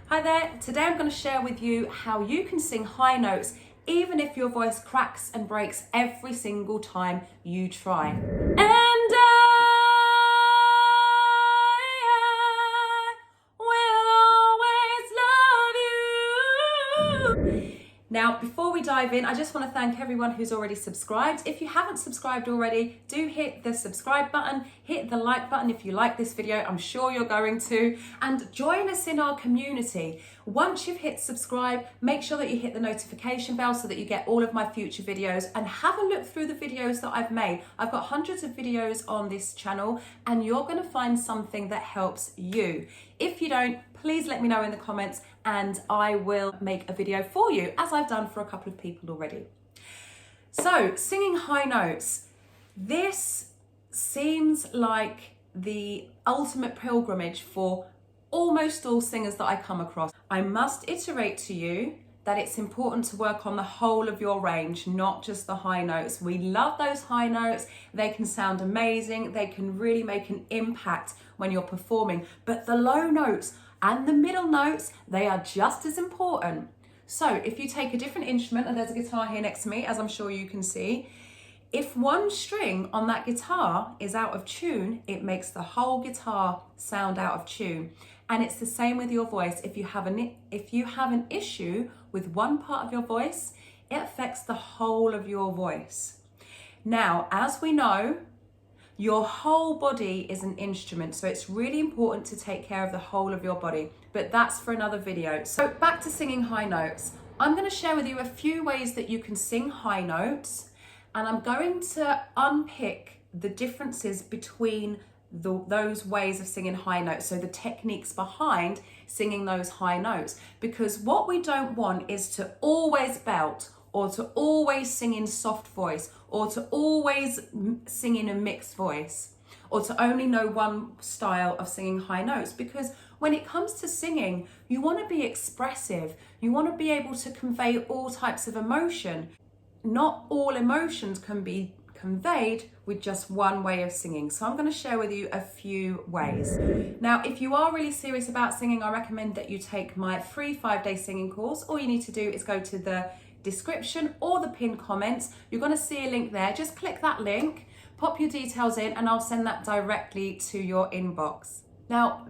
Hi there, today I'm going to share with you how you can sing high notes even if your voice cracks and breaks every single time you try. And I will always love you. Now, before we dive in, I just want to thank everyone who's already subscribed. If you haven't subscribed already, do hit the subscribe button, hit the like button if you like this video. I'm sure you're going to. And join us in our community. Once you've hit subscribe, make sure that you hit the notification bell so that you get all of my future videos, and have a look through the videos that I've made. I've got hundreds of videos on this channel and you're going to find something that helps you. If you don't, please let me know in the comments and I will make a video for you, as I've done for a couple of people already. So, singing high notes. This seems like the ultimate pilgrimage for almost all singers that I come across. I must iterate to you that it's important to work on the whole of your range, not just the high notes. We love those high notes. They can sound amazing. They can really make an impact when you're performing. But the low notes and the middle notes, they are just as important. So if you take a different instrument, and there's a guitar here next to me, as I'm sure you can see, if one string on that guitar is out of tune, it makes the whole guitar sound out of tune. And it's the same with your voice. If you have an issue with one part of your voice, it affects the whole of your voice. Now, as we know, your whole body is an instrument, so it's really important to take care of the whole of your body, but that's for another video. So back to singing high notes. I'm going to share with you a few ways that you can sing high notes, and I'm going to unpick the differences between those ways of singing high notes, so the techniques behind singing those high notes, because what we don't want is to always belt, or to always sing in soft voice, or to always sing in a mixed voice, or to only know one style of singing high notes. Because when it comes to singing, you want to be expressive. You want to be able to convey all types of emotion. Not all emotions can be conveyed with just one way of singing. So I'm going to share with you a few ways. Now, if you are really serious about singing, I recommend that you take my free 5-day singing course. All you need to do is go to the description or the pinned comments. You're going to see a link there. Just click that link, pop your details in, and I'll send that directly to your inbox. Now,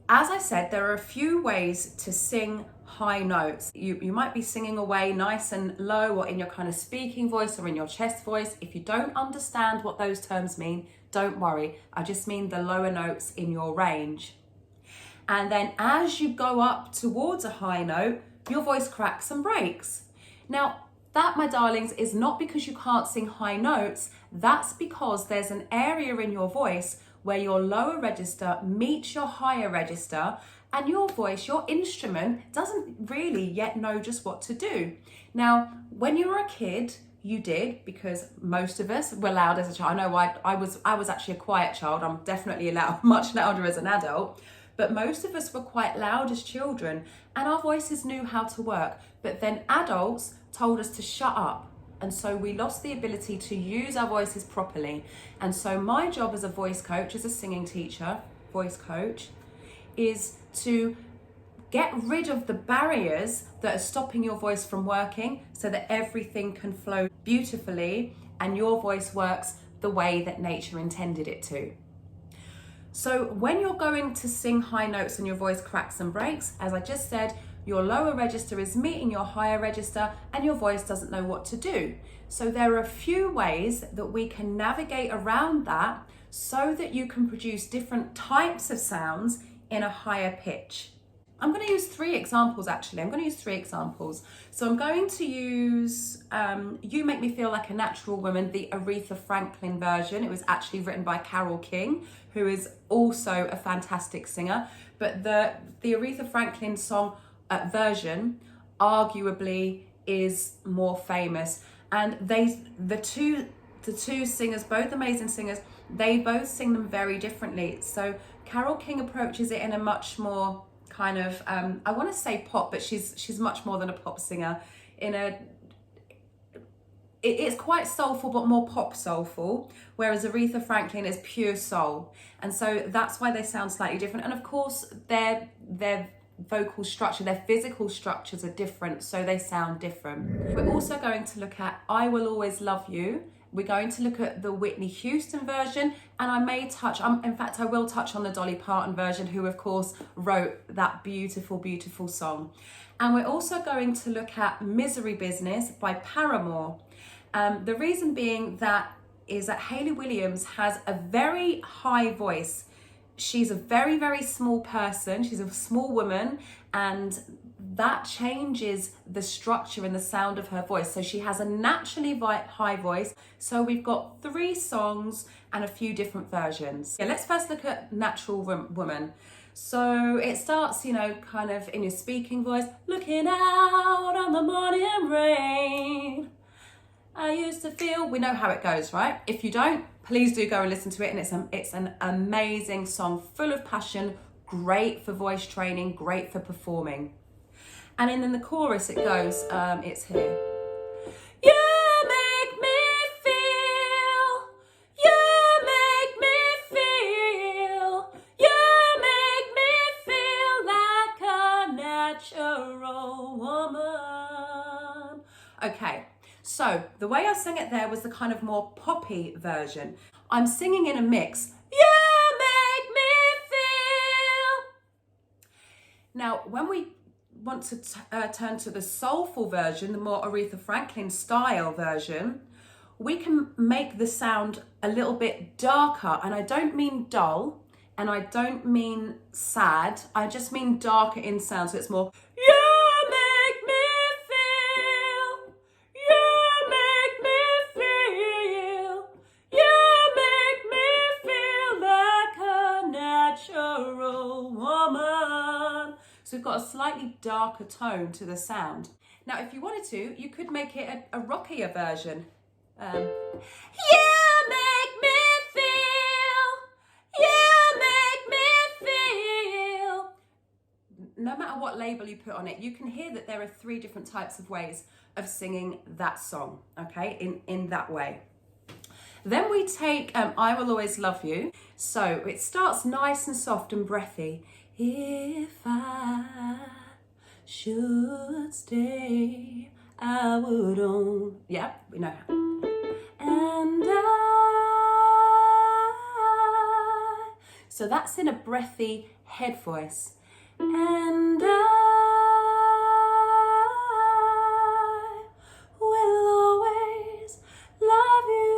as I said, there are a few ways to sing high notes. You might be singing away nice and low, or in your kind of speaking voice, or in your chest voice. If you don't understand what those terms mean, don't worry. I just mean the lower notes in your range. And then as you go up towards a high note, your voice cracks and breaks. Now, that, my darlings, is not because you can't sing high notes. That's because there's an area in your voice where your lower register meets your higher register, and your voice, your instrument, doesn't really yet know just what to do. Now, when you were a kid, you did, because most of us were loud as a child. I know I was actually a quiet child. I'm definitely loud, much louder as an adult. But most of us were quite loud as children, and our voices knew how to work. But then adults told us to shut up, and so we lost the ability to use our voices properly. And so my job as a voice coach, as a singing teacher, voice coach, is to get rid of the barriers that are stopping your voice from working, so that everything can flow beautifully and your voice works the way that nature intended it to. So when you're going to sing high notes and your voice cracks and breaks, as I just said, your lower register is meeting your higher register and your voice doesn't know what to do. So there are a few ways that we can navigate around that so that you can produce different types of sounds in a higher pitch. I'm going to use 3 examples actually. So I'm going to use You Make Me Feel Like a Natural Woman, the Aretha Franklin version. It was actually written by Carole King, who is also a fantastic singer. But the Aretha Franklin song version arguably is more famous. And the two singers, both amazing singers, they both sing them very differently. So Carole King approaches it in a much more kind of I want to say pop, but she's much more than a pop singer. It's quite soulful, but more pop soulful, whereas Aretha Franklin is pure soul, and so that's why they sound slightly different. And of course, they're vocal structure, their physical structures are different, so they sound different. We're also going to look at I Will Always Love You. We're going to look at the Whitney Houston version, and I may touch, in fact, I will touch on the Dolly Parton version, who of course wrote that beautiful, beautiful song. And we're also going to look at Misery Business by Paramore. The reason being that is that Hayley Williams has a very high voice. She's a very, very small person. She's a small woman, and that changes the structure and the sound of her voice. So she has a naturally high voice. So we've got 3 songs and a few different versions. Yeah, let's first look at Natural Woman. So it starts, you know, kind of in your speaking voice, looking out on the morning rain. I used to feel, we know how it goes, right? If you don't, please do go and listen to it. And it's an amazing song, full of passion, great for voice training, great for performing. And then in the chorus it goes, it's here. You make me feel, you make me feel, you make me feel like a natural woman. Okay. So the way I sang it there was the kind of more poppy version. I'm singing in a mix. You make me feel. Now, when we want to turn to the soulful version, the more Aretha Franklin style version, we can make the sound a little bit darker. And I don't mean dull, and I don't mean sad. I just mean darker in sound. So it's more, you make me feel. You make me feel. You make me feel like a natural woman. So we've got a slightly darker tone to the sound. Now, if you wanted to, you could make it a rockier version. You make me feel. You make me feel. No matter what label you put on it, you can hear that there are 3 different types of ways of singing that song, okay, in that way. Then we take I Will Always Love You. So it starts nice and soft and breathy. If I should stay, I would own. Yeah, we know how. And I. So that's in a breathy head voice. And I will always love you.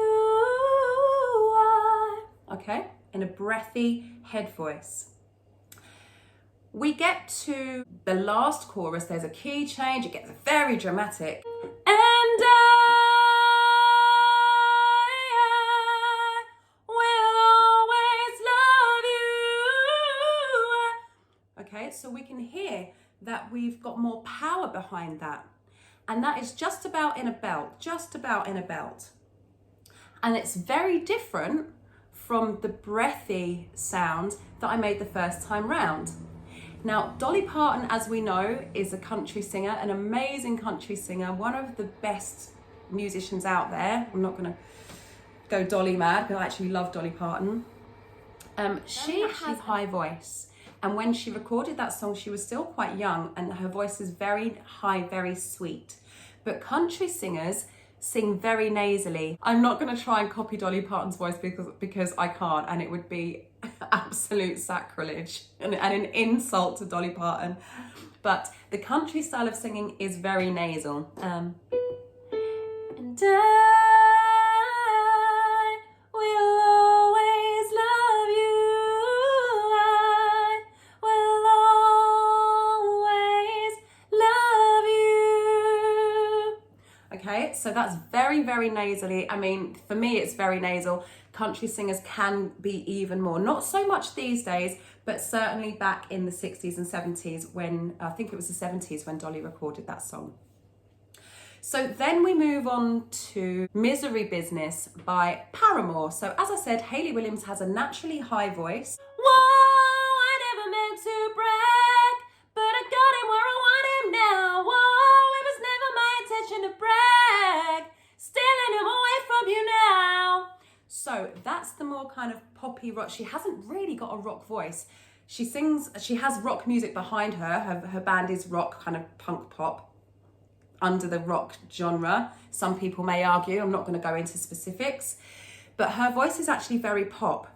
Okay, in a breathy head voice. We get to the last chorus, there's a key change, it gets very dramatic. And I will always love you. Okay, so we can hear that we've got more power behind that. And that is just about in a belt, just about in a belt. And it's very different from the breathy sound that I made the first time round. Now, Dolly Parton, as we know, is a country singer, an amazing country singer, one of the best musicians out there. I'm not going to go Dolly mad, because I actually love Dolly Parton. She has a high voice, and when she recorded that song, she was still quite young, and her voice is very high, very sweet. But country singers sing very nasally. I'm not going to try and copy Dolly Parton's voice because I can't, and it would be absolute sacrilege and an insult to Dolly Parton. But the country style of singing is very nasal. And I will always love you. I will always love you. Okay, so that's very, very nasally. I mean, for me, it's very nasal. Country singers can be even more. Not so much these days, but certainly back in the 60s and 70s when, I think it was the 70s when Dolly recorded that song. So then we move on to Misery Business by Paramore. So as I said, Hayley Williams has a naturally high voice. Whoa, I never meant to brag, but I got him where I want him now. Whoa, it was never my intention to brag, stealing him away from you now. So that's the more kind of poppy rock. She hasn't really got a rock voice. she has rock music behind her. Her band is rock, kind of punk pop, under the rock genre. Some people may argue, I'm not going to go into specifics, but her voice is actually very pop.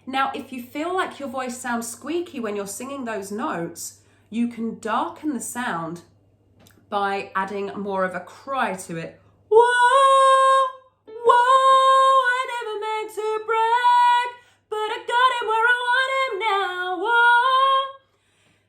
Now, if you feel like your voice sounds squeaky when you're singing those notes, you can darken the sound by adding more of a cry to it. Whoa, whoa, I never meant to brag, but I got him where I want him now. Whoa.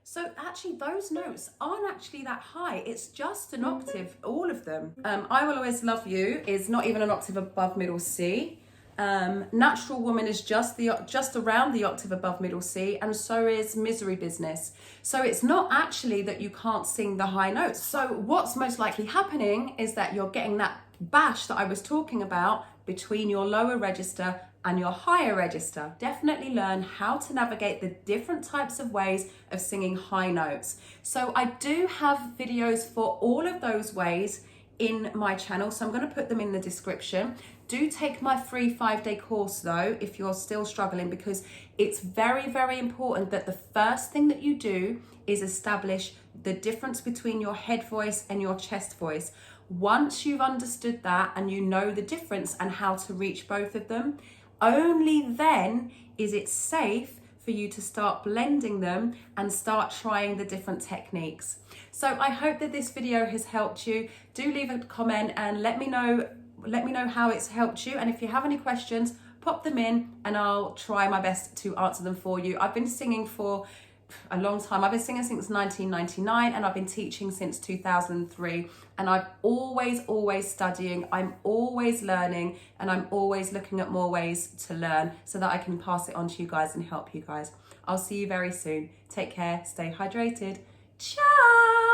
So actually those notes aren't actually that high. It's just an octave, all of them. I Will Always Love You is not even an octave above middle C. Natural Woman is just around the octave above middle C, and so is Misery Business. So it's not actually that you can't sing the high notes. So what's most likely happening is that you're getting that bash that I was talking about between your lower register and your higher register. Definitely learn how to navigate the different types of ways of singing high notes. So I do have videos for all of those ways in my channel, so I'm going to put them in the description. Do take my free 5-day course though if you're still struggling, because it's very, very important that the first thing that you do is establish the difference between your head voice and your chest voice. Once you've understood that and you know the difference and how to reach both of them, only then is it safe for you to start blending them and start trying the different techniques. So I hope that this video has helped you. Do leave a comment and let me know how it's helped you. And if you have any questions, pop them in and I'll try my best to answer them for you. I've been singing for a long time. I've been singing since 1999 and I've been teaching since 2003. And I'm always studying. I'm always learning, and I'm always looking at more ways to learn so that I can pass it on to you guys and help you guys. I'll see you very soon. Take care. Stay hydrated. Ciao.